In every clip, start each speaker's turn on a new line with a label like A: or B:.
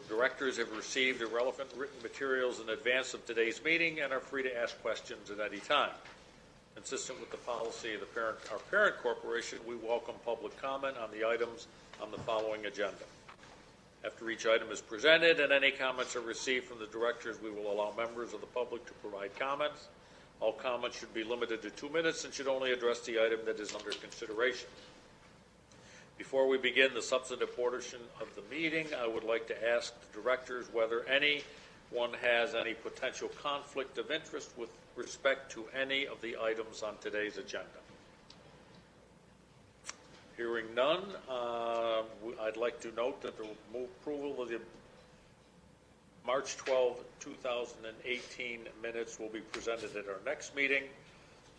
A: directors have received the relevant written materials in advance of today's meeting and are free to ask questions at any time. Consistent with the policy of our parent corporation, we welcome public comment on the items on the following agenda. After each item is presented and any comments are received from the directors, we will allow members of the public to provide comments. All comments should be limited to 2 minutes and should only address the item that is under consideration. Before we begin the substantive portion of the meeting, I would like to ask the directors whether anyone has any potential conflict of interest with respect to any of the items on today's agenda. Hearing none, I'd like to note that the approval of the March 12, 2018 minutes will be presented at our next meeting.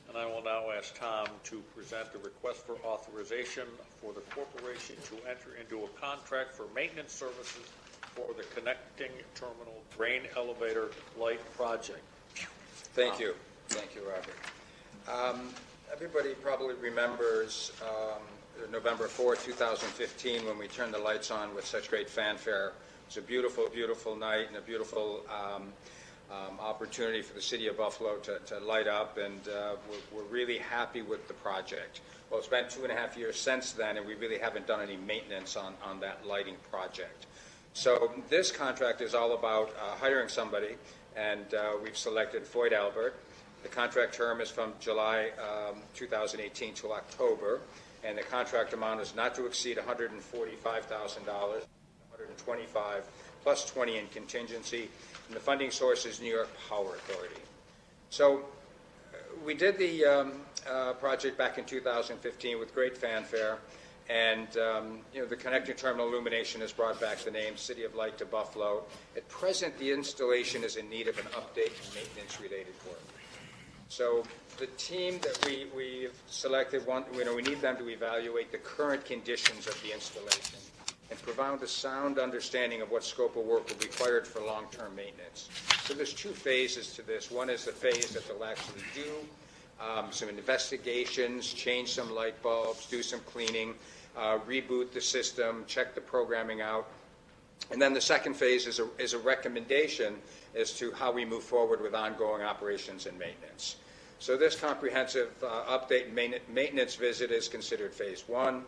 A: And I will now ask Tom to present the request for authorization for the corporation to enter into a contract for maintenance services for the connecting terminal grain elevator light project.
B: Thank you. Thank you, Robert. Everybody probably remembers November 4, 2015, when we turned the lights on with such great fanfare. It was a beautiful, beautiful night and a beautiful opportunity for the city of Buffalo to light up, and we're really happy with the project. Well, it's been 2.5 years since then, and we really haven't done any maintenance on that lighting project. So this contract is all about hiring somebody, and we've selected Floyd Albert. The contract term is from July 2018 till October, and the contract amount is not to exceed $145,000, $125,000 plus $20,000 in contingency. And the funding source is New York Power Authority. So we did the project back in 2015 with great fanfare, and the connecting terminal illumination has brought back the name City of Light to Buffalo. At present, the installation is in need of an update and maintenance-related work. So the team that we've selected, we need them to evaluate the current conditions of the installation and provide a sound understanding of what scope of work will be required for long-term maintenance. So there's 2 phases to this. One is the phase that they'll actually do some investigations, change some light bulbs, do some cleaning, reboot the system, check the programming out. And then the second phase is a recommendation as to how we move forward with ongoing operations and maintenance. So this comprehensive update and maintenance visit is considered phase 1.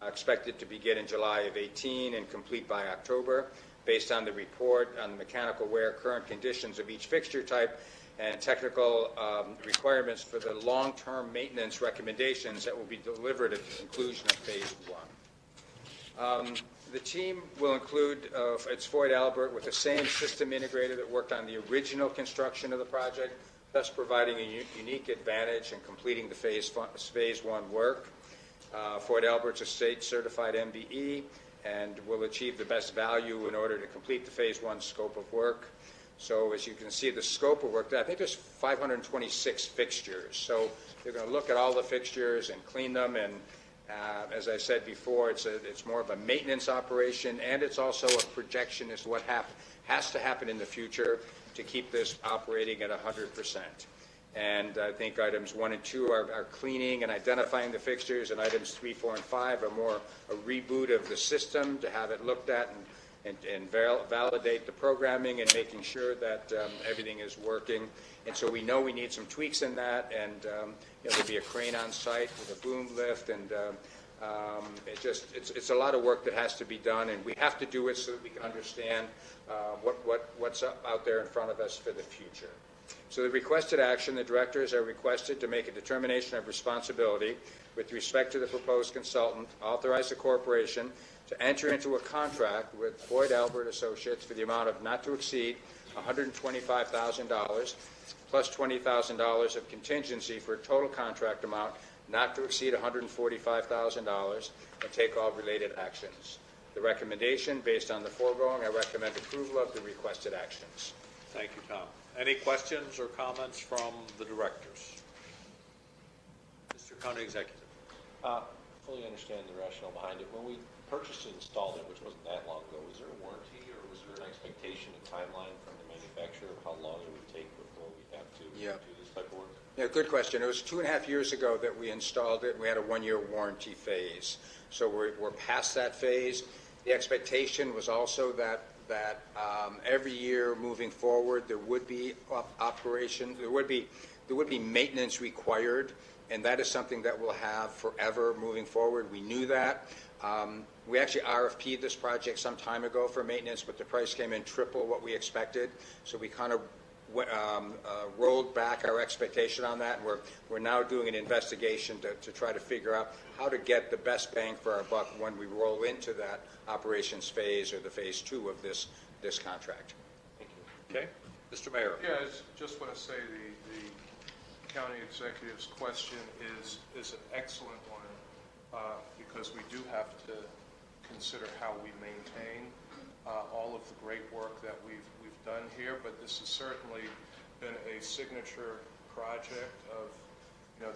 B: Expected to begin in July of 18 and complete by October, based on the report on the mechanical wear, current conditions of each fixture type, and technical requirements for the long-term maintenance recommendations that will be delivered at the conclusion of phase 1. The team will include it's Floyd Albert with the same system integrator that worked on the original construction of the project, thus providing a unique advantage in completing the phase 1 work. Floyd Albert's a state-certified MBE and will achieve the best value in order to complete the phase 1 scope of work. So as you can see, the scope of work, I think there's 526 fixtures. So they're going to look at all the fixtures and clean them, and as I said before, it's more of a maintenance operation, and it's also a projection as to what has to happen in the future to keep this operating at 100%. And I think items 1 and 2 are cleaning and identifying the fixtures, and items 3, 4, and 5 are more a reboot of the system to have it looked at and validate the programming and making sure that everything is working. And so we know we need some tweaks in that, and there'll be a crane on site with a boom lift, and it's a lot of work that has to be done, and we have to do it so that we can understand what's out there in front of us for the future. So the requested action, the directors are requested to make a determination of responsibility with respect to the proposed consultant, authorize the corporation to enter into a contract with Floyd Albert Associates for the amount of not to exceed $125,000 plus $20,000 of contingency for a total contract amount not to exceed $145,000, and take all related actions. The recommendation, based on the foregoing, I recommend approval of the requested actions.
A: Thank you, Tom. Any questions or comments from the directors? Mr. County Executive.
C: Fully understand the rationale behind it. When we purchased and installed it, which wasn't that long ago, was there a warranty or was there an expectation, a timeline from the manufacturer of how long it would take before we have to do this type of work?
B: Yeah, good question. It was 2.5 years ago that we installed it. We had a 1-year warranty phase. So we're past that phase. The expectation was also that every year moving forward, there would be operation, there would be maintenance required, and that is something that we'll have forever moving forward. We knew that. We actually RFP'd this project some time ago for maintenance, but the price came in triple what we expected, so we kind of rolled back our expectation on that, and we're now doing an investigation to try to figure out how to get the best bang for our buck when we roll into that operations phase or the phase 2 of this contract.
C: Thank you.
A: Okay. Mr. Mayor.
D: Yeah, I just want to say the county executive's question is an excellent one because we do have to consider how we maintain all of the great work that we've done here, but this has certainly been a signature project of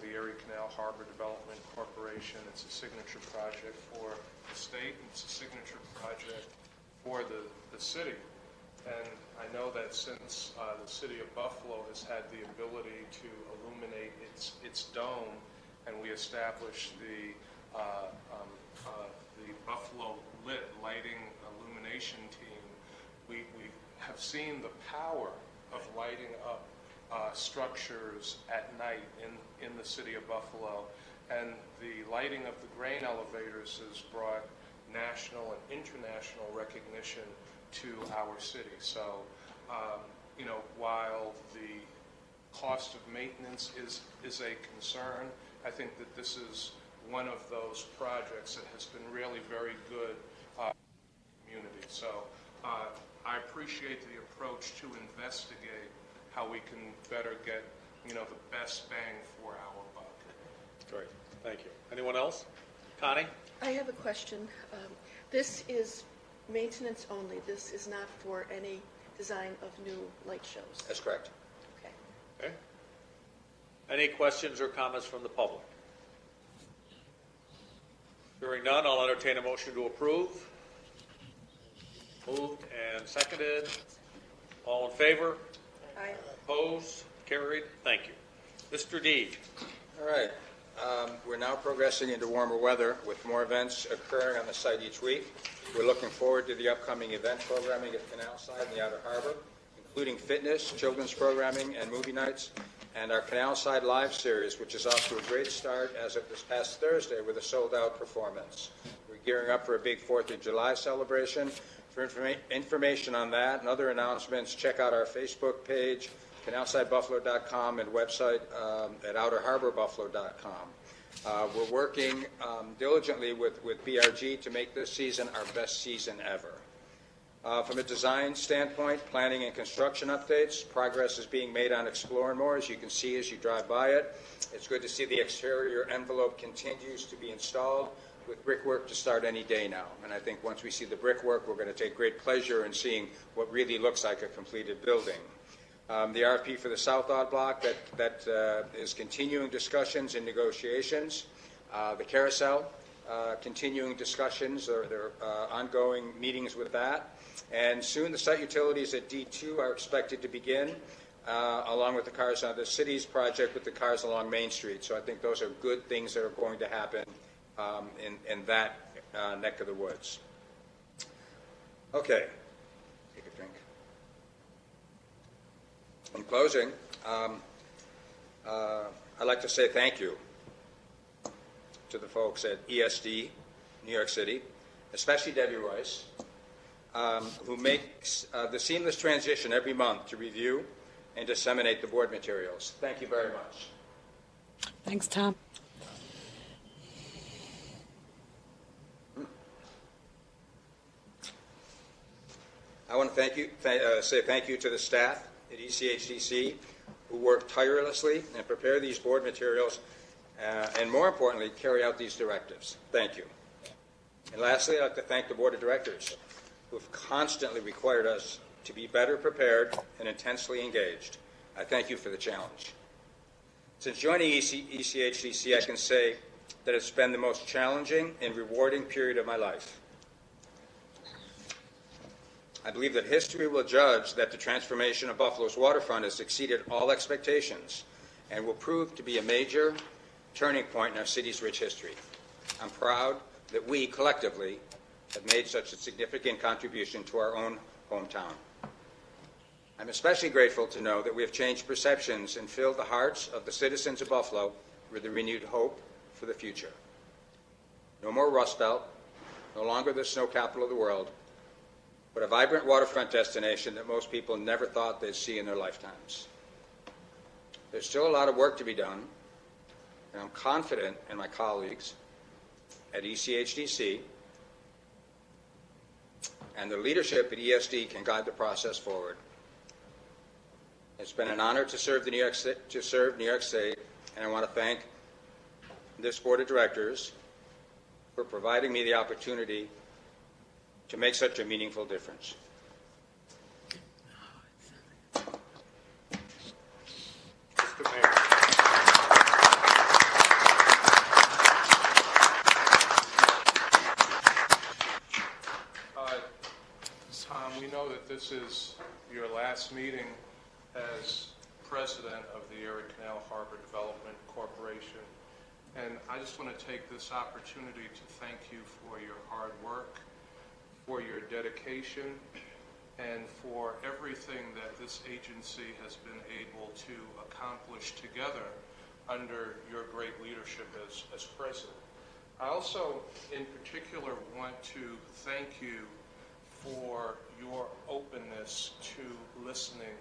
D: the Erie Canal Harbor Development Corporation. It's a signature project for the state, and it's a signature project for the city. And I know that since the city of Buffalo has had the ability to illuminate its dome, and we established the Buffalo Lit Lighting Illumination Team, we have seen the power of lighting up structures at night in the city of Buffalo. And the lighting of the grain elevators has brought national and international recognition to our city. So, while the cost of maintenance is a concern, I think that this is one of those projects that has been really very good for the community. So I appreciate the approach to investigate how we can better get, the best bang for our buck.
A: Great. Thank you. Anyone else? Connie?
E: I have a question. This is maintenance only. This is not for any design of new light shows.
B: That's correct.
E: Okay.
A: Okay. Any questions or comments from the public? Hearing none, I'll entertain a motion to approve. Moved and seconded. All in favor?
E: Aye.
A: Opposed? Carried? Thank you. Mr. Deed.
B: All right. We're now progressing into warmer weather with more events occurring on the site each week. We're looking forward to the upcoming event programming at Canal Side and the Outer Harbor, including fitness, children's programming, and movie nights, and our Canal Side Live series, which is off to a great start as of this past Thursday with a sold-out performance. We're gearing up for a big 4th of July celebration. For information on that and other announcements, check out our Facebook page, canalsidebuffalo.com, and website at outerharborbuffalo.com. We're working diligently with BRG to make this season our best season ever. From a design standpoint, planning and construction updates, progress is being made on Explore & More, as you can see as you drive by it. It's good to see the exterior envelope continues to be installed, with brickwork to start any day now. And I think once we see the brickwork, we're going to take great pleasure in seeing what really looks like a completed building. The RFP for the South Odd Block that is continuing discussions and negotiations. The Carousel, continuing discussions, or there are ongoing meetings with that. And soon the site utilities at D2 are expected to begin, along with the cars on the city's project with the cars along Main Street. So I think those are good things that are going to happen in that neck of the woods. Okay, take a drink. In closing, I'd like to say thank you to the folks at ESD, New York City, especially Debbie Royce, who makes the seamless transition every month to review and disseminate the board materials. Thank you very much.
F: Thanks, Tom.
B: I want to say thank you to the staff at ECHDC who work tirelessly and prepare these board materials and, more importantly, carry out these directives. Thank you. And lastly, I'd like to thank the board of directors who have constantly required us to be better prepared and intensely engaged. I thank you for the challenge. Since joining ECHDC, I can say that it's been the most challenging and rewarding period of my life. I believe that history will judge that the transformation of Buffalo's waterfront has exceeded all expectations and will prove to be a major turning point in our city's rich history. I'm proud that we, collectively, have made such a significant contribution to our own hometown. I'm especially grateful to know that we have changed perceptions and filled the hearts of the citizens of Buffalo with a renewed hope for the future. No more Rust Belt, no longer the snow capital of the world, but a vibrant waterfront destination that most people never thought they'd see in their lifetimes. There's still a lot of work to be done, and I'm confident in my colleagues at ECHDC and the leadership at ESD can guide the process forward. It's been an honor to serve New York State, and I want to thank this board of directors for providing me the opportunity to make such a meaningful difference.
A: Mr. Mayor.
D: Tom, we know that this is your last meeting as president of the Erie Canal Harbor Development Corporation. And I just want to take this opportunity to thank you for your hard work, for your dedication, and for everything that this agency has been able to accomplish together under your great leadership as president. I also, in particular, want to thank you for your openness to listening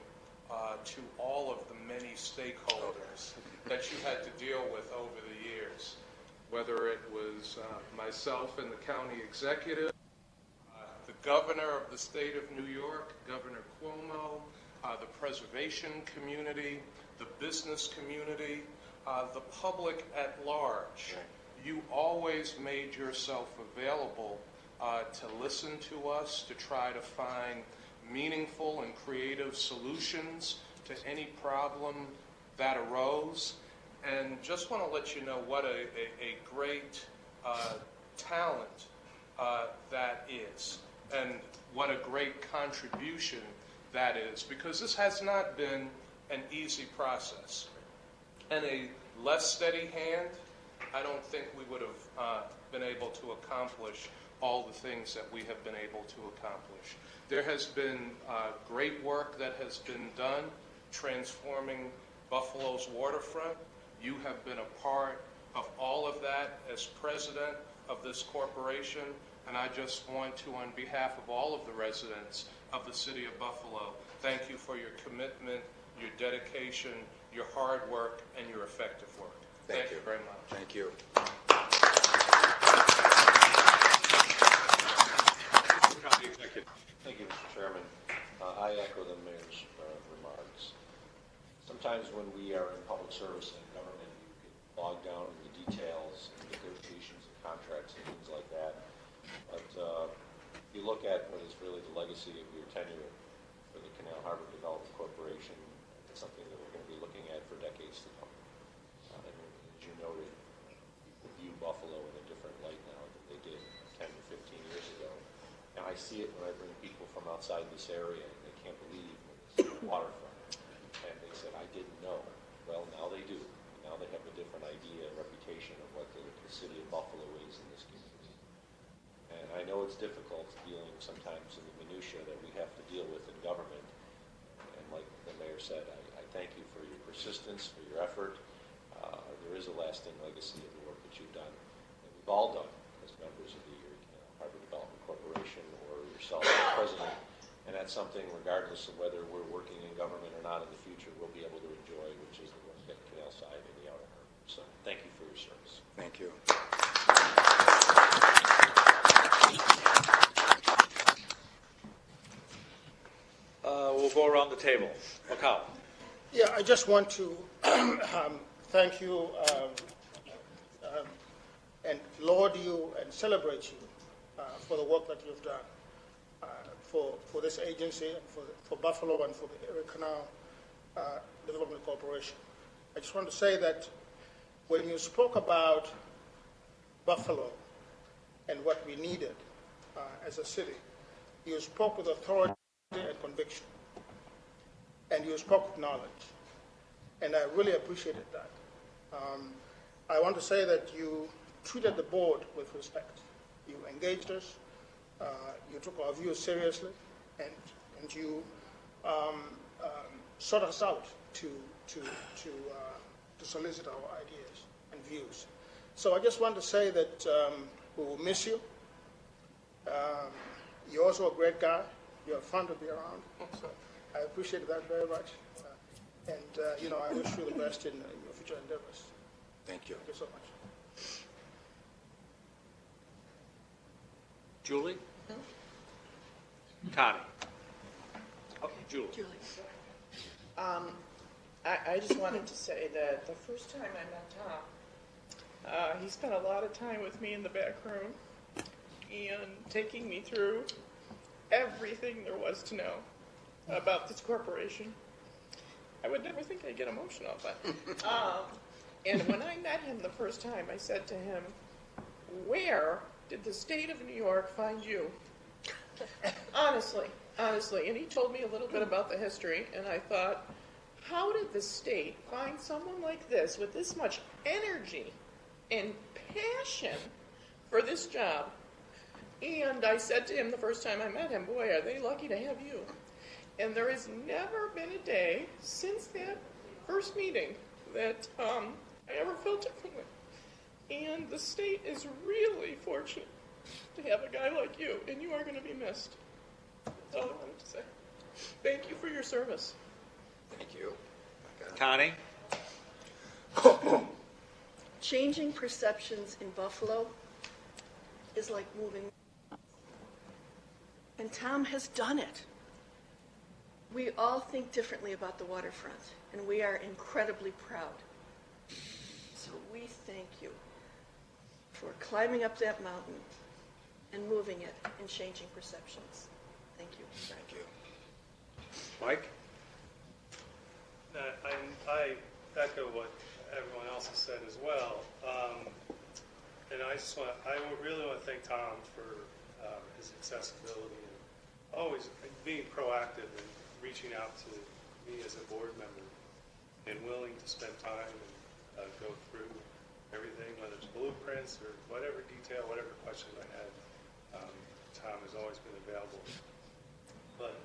D: to all of the many stakeholders that you had to deal with over the years, whether it was myself and the county executive, the governor of the state of New York, Governor Cuomo, the preservation community, the business community, the public at large. You always made yourself available to listen to us, to try to find meaningful and creative solutions to any problem that arose. And just want to let you know what a great talent that is, and what a great contribution that is, because this has not been an easy process. And a less steady hand, I don't think we would have been able to accomplish all the things that we have been able to accomplish. There has been great work that has been done transforming Buffalo's waterfront. You have been a part of all of that as president of this corporation, and I just want to, on behalf of all of the residents of the city of Buffalo, thank you for your commitment, your dedication, your hard work, and your effective work. Thank you very much.
B: Thank you.
C: Thank you, Mr. Chairman. I echo the mayor's remarks. Sometimes when we are in public service and government, you get bogged down in the details and negotiations and contracts and things like that. But if you look at what is really the legacy of your tenure for the Canal Harbor Development Corporation, it's something that we're going to be looking at for decades to come. And as you noted, people view Buffalo in a different light now than they did 10 to 15 years ago. And I see it when I bring people from outside this area, and they can't believe it's waterfront. And they said, I didn't know. Well, now they do. Now they have a different idea and reputation of what the city of Buffalo is in this community. And I know it's difficult dealing sometimes in the minutia that we have to deal with in government. And like the mayor said, I thank you for your persistence, for your effort. There is a lasting legacy of the work that you've done, and we've all done as members of the Erie Canal Harbor Development Corporation, or yourself as president. And that's something, regardless of whether we're working in government or not in the future, we'll be able to enjoy, which is the West Canal side and the outer harbor. So thank you for your service.
B: Thank you.
A: We'll go around the table. Macau.
G: Yeah, I just want to thank you and laud you and celebrate you for the work that you've done for this agency and for Buffalo and for the Erie Canal Development Corporation. I just want to say that when you spoke about Buffalo and what we needed as a city, you spoke with authority and conviction, and you spoke with knowledge, and I really appreciated that. I want to say that you treated the board with respect. You engaged us, You took our views seriously, and you sought us out to solicit our ideas and views. So I just want to say that we will miss you. You're also a great guy. You're fun to be around. So I appreciate that very much. I wish you the best in your future endeavors.
B: Thank you.
G: Thank you so much.
A: Julie? Connie? Oh, Julie.
E: Julie.
H: I just wanted to say that the first time I met Tom, he spent a lot of time with me in the back room and taking me through everything there was to know about this corporation. I would never think I'd get emotional, but and when I met him the first time, I said to him, "Where did the state of New York find you?" Honestly, and he told me a little bit about the history, and I thought, how did the state find someone like this with this much energy and passion for this job? And I said to him the first time I met him, boy, are they lucky to have you. And there has never been a day since that first meeting that I ever felt differently. And the state is really fortunate to have a guy like you, and you are going to be missed. That's all I wanted to say. Thank you for your service.
B: Thank you.
A: Connie?
E: Changing perceptions in Buffalo is like moving. And Tom has done it. We all think differently about the waterfront, and we are incredibly proud. So we thank you for climbing up that mountain and moving it and changing perceptions. Thank you.
B: Thank you.
A: Mike?
I: I echo what everyone else has said as well. And I really want to thank Tom for his accessibility and always being proactive and reaching out to me as a board member and willing to spend time and go through everything, whether it's blueprints or whatever detail, whatever questions I had. Tom has always been available. But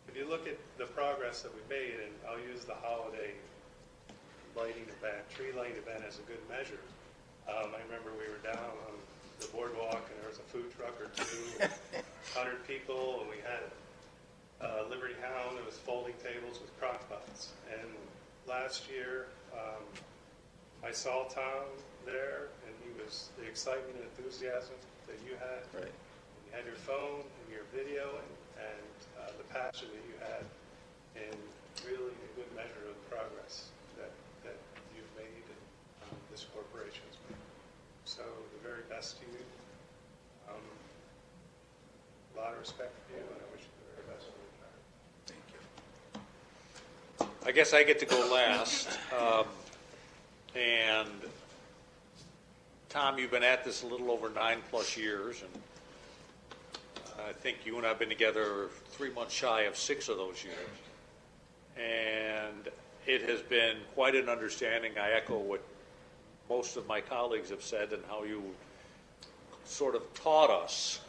I: if you look at the progress that we made, and I'll use the holiday lighting event, tree lighting event as a good measure. I remember we were down on the boardwalk and there was a food truck or two, 100 people, and we had Liberty Hound. It was folding tables with crock pots. And last year, I saw Tom there, and he was the excitement and enthusiasm that you had.
B: Right.
I: You had your phone and your video and the passion that you had, and really a good measure of the progress that you've made and this corporation's made. So the very best to you. A lot of respect for you, and I wish you the very best for your time.
B: Thank you.
A: I guess I get to go last. And Tom, you've been at this a little over 9+ years, and I think you and I have been together 3 months shy of 6 of those years. And it has been quite an understanding. I echo what most of my colleagues have said and how you sort of taught us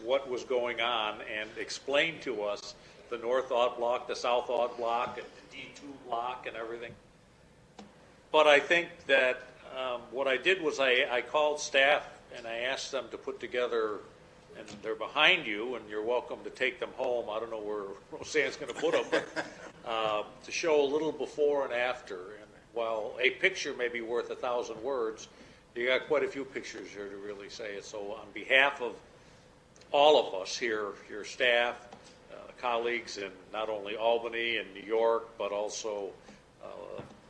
A: what was going on and explained to us the North Odd Block, the South Odd Block, and the D2 block and everything. But I think that what I did was I called staff and I asked them to put together, and they're behind you, and you're welcome to take them home. I don't know where Roseanne's going to put them, but to show a little before and after. And while a picture may be worth 1,000 words, you got quite a few pictures here to really say it. So on behalf of all of us here, your staff, colleagues in not only Albany and New York, but also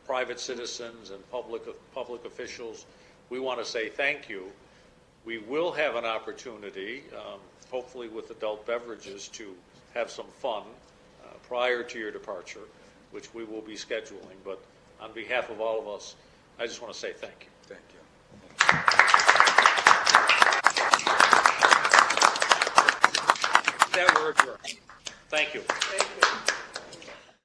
A: private citizens and public officials, we want to say thank you. We will have an opportunity, hopefully with adult beverages, to have some fun prior to your departure, which we will be scheduling. But on behalf of all of us, I just want to say thank you.
B: Thank you.
A: That word. Thank you.
H: Thank you.